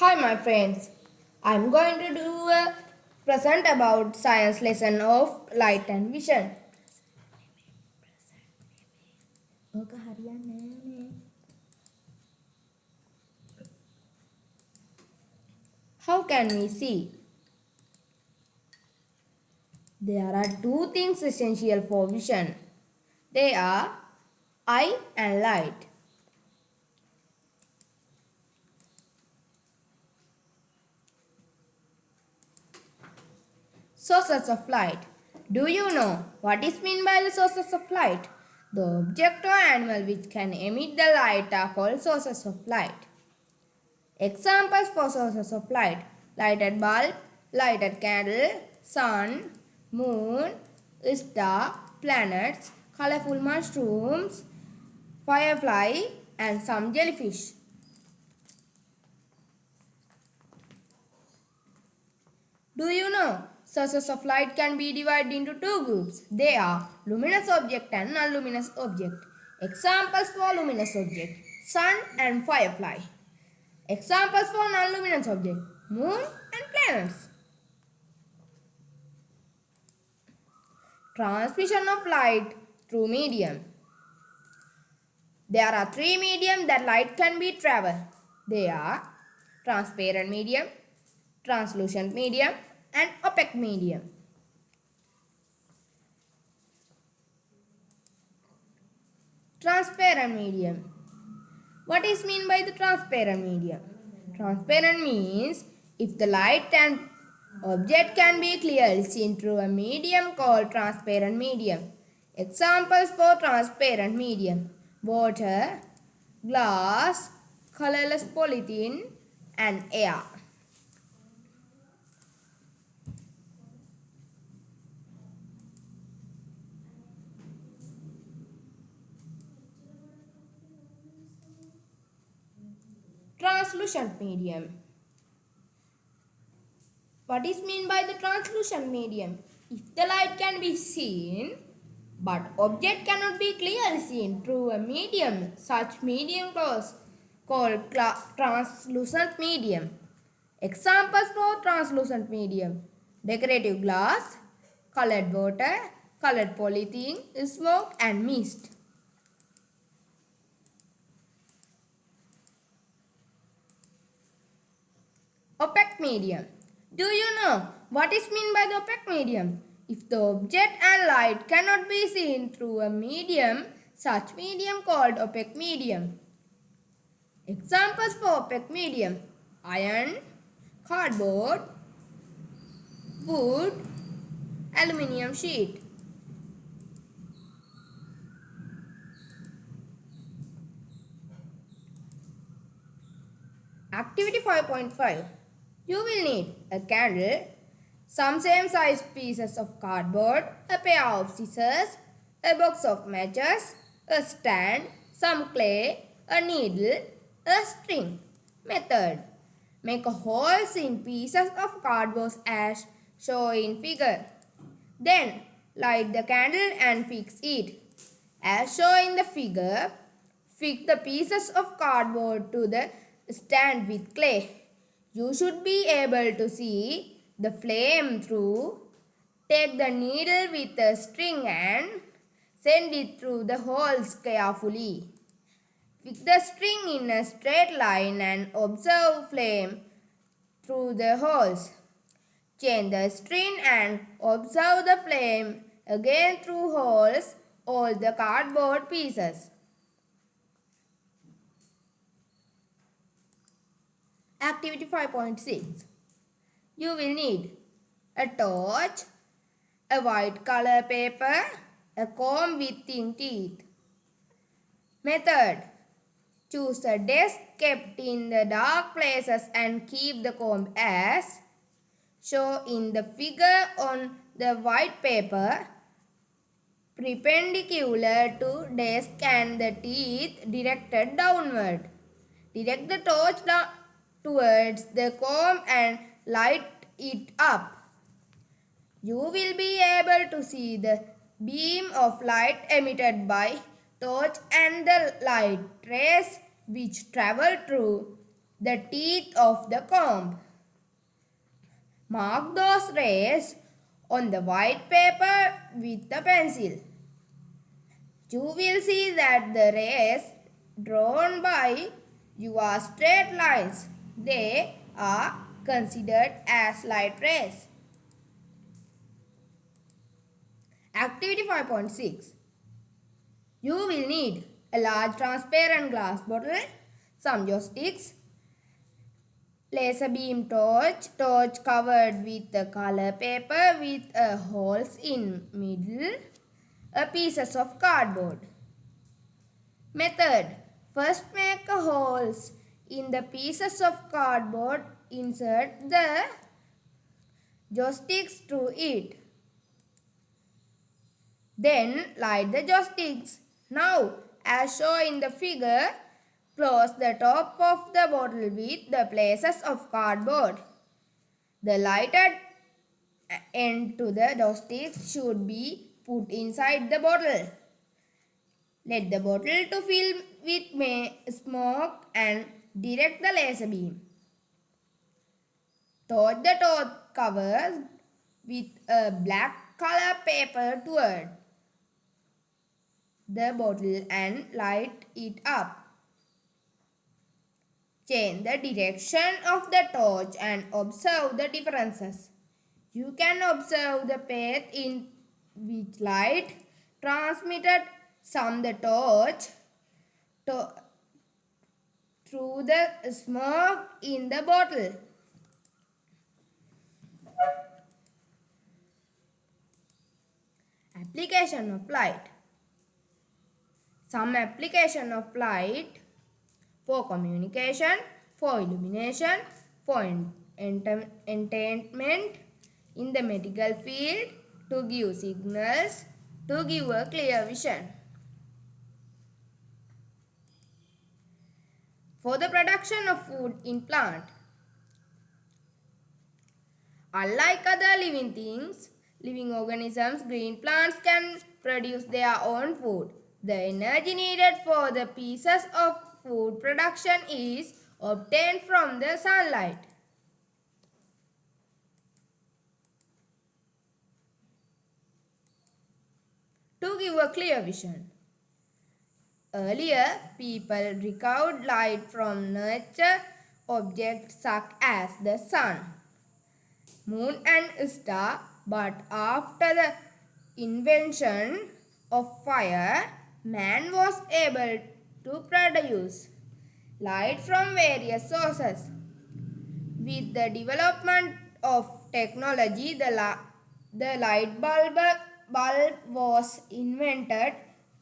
Hi my friends, I'm going to do a present about science lesson of light and vision. How can we see? There are two things essential for vision. They are eye and light. Sources of light. Do you know what is meant by the sources of light? The object or animal which can emit the light are called sources of light. Examples for sources of light: lighted bulb, lighted candle, sun, moon, star, planets, colorful mushrooms, firefly, and some jellyfish. Do you know sources of light can be divided into two groups? They are luminous object and non-luminous object. Examples for luminous object: sun and firefly. Examples for non-luminous object: moon and planets. Transmission of light through medium. There are three mediums that light can be traveled. They are transparent medium, translucent medium, and opaque medium. Transparent medium. What is meant by the transparent medium? Transparent means if the light and object can be clearly seen through a medium called transparent medium. Examples for transparent medium: water, glass, colorless polythene, and air. Translucent medium. What is meant by the translucent medium? If the light can be seen, but object cannot be clearly seen through a medium, such medium was called translucent medium. Examples for translucent medium: decorative glass, colored water, colored polythene, smoke and mist. Opaque medium. Do you know what is meant by the opaque medium? If the object and light cannot be seen through a medium, such medium called opaque medium. Examples for opaque medium: iron, cardboard, wood, aluminium sheet. Activity 5.5. You will need a candle, some same size pieces of cardboard, a pair of scissors, a box of matches, a stand, some clay, a needle, a string. Method: make a holes in pieces of cardboard as shown in figure. Then light the candle and fix it. As shown in the figure, fix the pieces of cardboard to the stand with clay. You should be able to see the flame through. Take the needle with a string and send it through the holes carefully. Fix the string in a straight line and observe flame through the holes. Change the string and observe the flame again through holes all the cardboard pieces. Activity 5.6. You will need a torch, a white color paper, a comb with thin teeth. Method: choose a desk kept in the dark places and keep the comb as shown in the figure on the white paper, perpendicular to desk and the teeth directed downward. Direct the torch towards the comb and light it up. You will be able to see the beam of light emitted by torch and the light rays which travel through the teeth of the comb. Mark those rays on the white paper with a pencil. You will see that the rays drawn by you are straight lines. They are considered as light rays. Activity 5.6. You will need a large transparent glass bottle, some joysticks, laser beam torch covered with a color paper with holes in middle, pieces of cardboard. Method. First make holes in the pieces of cardboard, insert the joysticks through it. Then light the joysticks. Now, as shown in the figure, close the top of the bottle with the pieces of cardboard. The lighted end to the joysticks should be put inside the bottle. Let the bottle to fill with smoke and direct the laser beam. Torch the torch covers with a black color paper toward the bottle and light it up. Change the direction of the torch and observe the differences. You can observe the path in which light transmitted from the torch through the smoke in the bottle. Application of light. Some application of light for communication, for illumination, for entertainment, in the medical field, to give signals, to give a clear vision. For the production of food in plant. Unlike other living things, living organisms, green plants can produce their own food. The energy needed for the pieces of food production is obtained from the sunlight. To give a clear vision. Earlier, people recovered light from nature objects such as the sun, moon and star, but after the invention of fire, man was able to produce light from various sources. With the development of technology, the light bulb was invented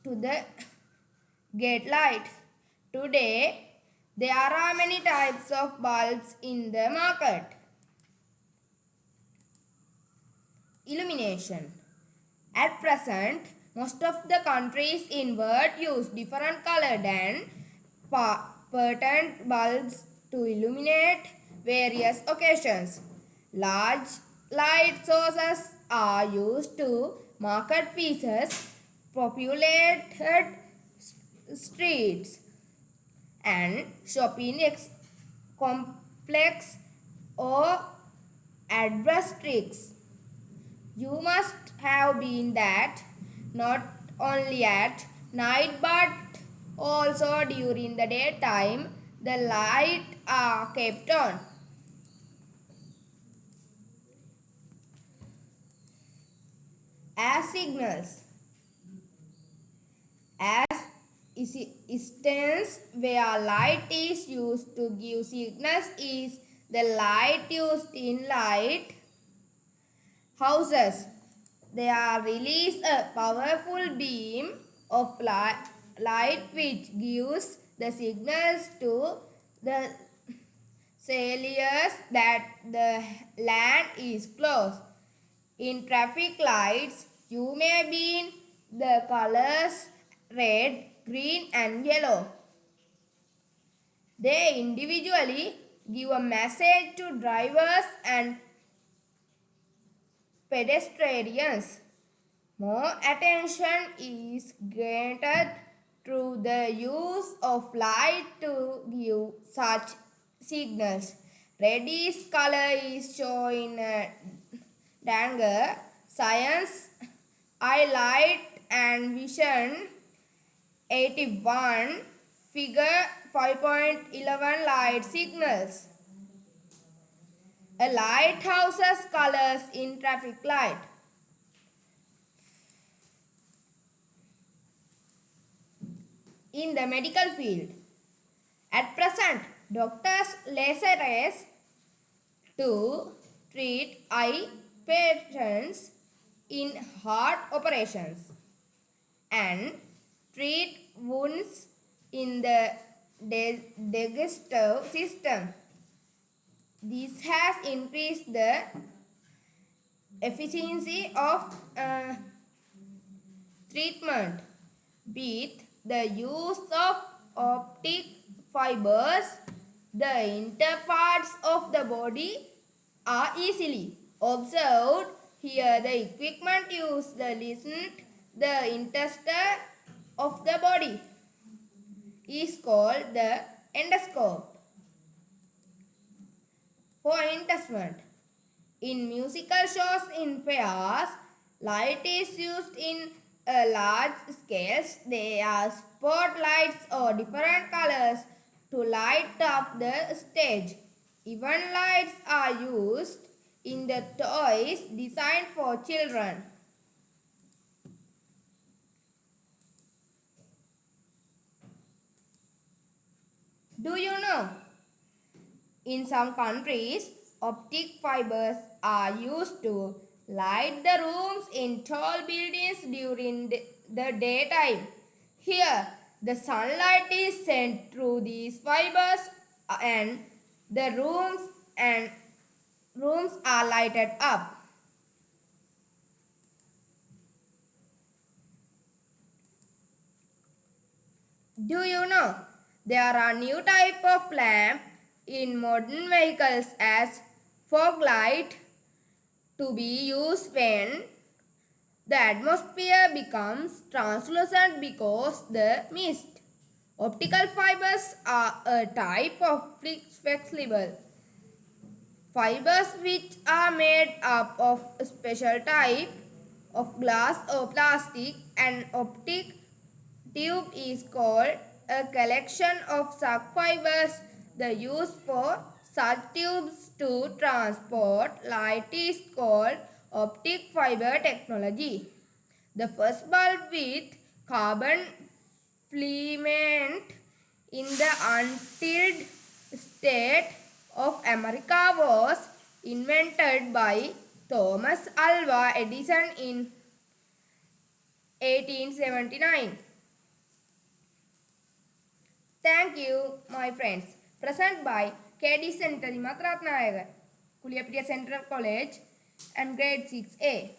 to get light. Today, there are many types of bulbs in the market. Illumination. At present, most of the countries in world use different colored and patterned bulbs to illuminate various occasions. Large light sources are used to market pieces, populated streets, and shopping complex or address streets. You must have been that not only at night but also during the daytime the light are kept on. As signals. As instance where light is used to give signals is the light used in light houses. They are release a powerful beam of light which gives the signals to the sailors that the land is close. In traffic lights, you may be in the colors red, green and yellow. They individually give a message to drivers and pedestrians. More attention is granted through the use of light to give such signals. Reddish color is shown in danger, science, eye light and vision. 81 figure 5.11 light signals. A lighthouse's colors in traffic light. In the medical field, at present, doctors laser rays to treat eye patients in heart operations and treat wounds in the digestive system. This has increased the efficiency of treatment with the use of optic fibers. The interparts of the body are easily observed. Here the equipment used the intestine of the body is called the endoscope. For investment. In musical shows in fairs, light is used in a large scales. They are spotlights or different colors to light up the stage. Even lights are used in the toys designed for children. Do you know? In some countries, optic fibers are used to light the rooms in tall buildings during the daytime. Here, the sunlight is sent through these fibers and the rooms are lighted up. Do you know there are new type of lamp in modern vehicles as fog light to be used when the atmosphere becomes translucent because the mist. Optical fibers are a type of flexible fibers which are made up of a special type of glass or plastic. An optic tube is called a collection of such fibers. The use for such tubes to transport light is called optic fiber technology. The first bulb with carbon filament in the untilled state of America was invented by Thomas Alva Edison in 1879. Thank you, my friends. Present by KD Center Imatratnayagar, Kuliyapitiya Central College and grade 6A.